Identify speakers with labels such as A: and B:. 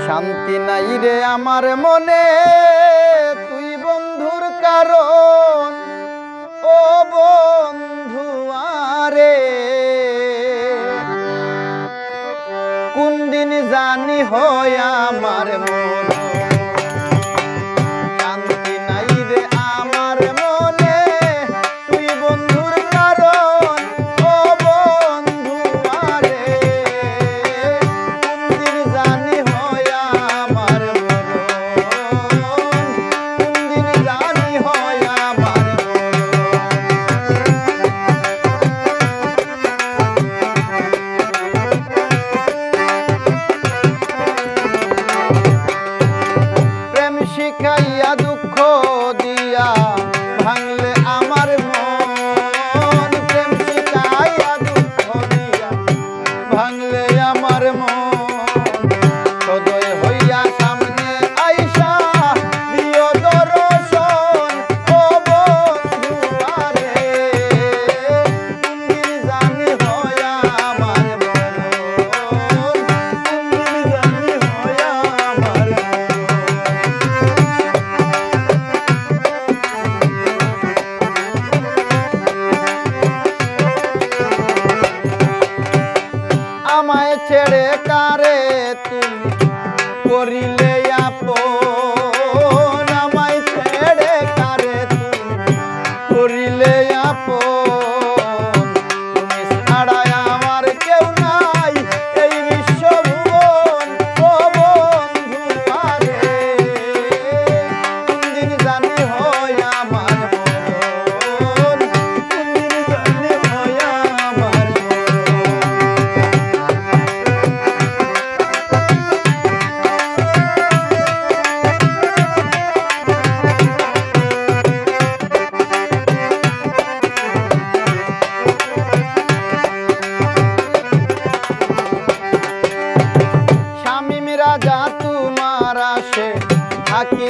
A: শান্তি নাই রে আমার মনে, তুই বন্ধুর কারণ। ও বন্ধু আরে কোন দিন জানি হয় আমার মন, শান্তি নাই রে আমার মনে, তুই বন্ধুর কারণ। ও বন্ধু আরে কোন দিন জানি হয় আমার মন, কোন দিন জানি হয় আমার শিখাইয়া দুঃখ দিয়া ভাঙলে আমার মন, প্রেম শিখাইয়া দুঃখ দিয়া ভাঙলে আমার মন। সদয় হইয়া সামনে আইসা দিও দর্শন। ও বন্ধু আরে কোন দিন জানি হয় আমার মন, কোন দিন জানি হয় আমার মন। আমায় ছেড়ে কারে তুমি করিলে আপন, আমায় ছেড়ে কারে তুমি করিলে আপন। তুমি ছাড়া আমার কেউ নাই এই বিশ্বভুবন। ও বন্ধু আরে কোন দিন জানি হয় আমার মন, কোন দিন জানি হয় আমার মন। রাজা তোমার আসে থাকি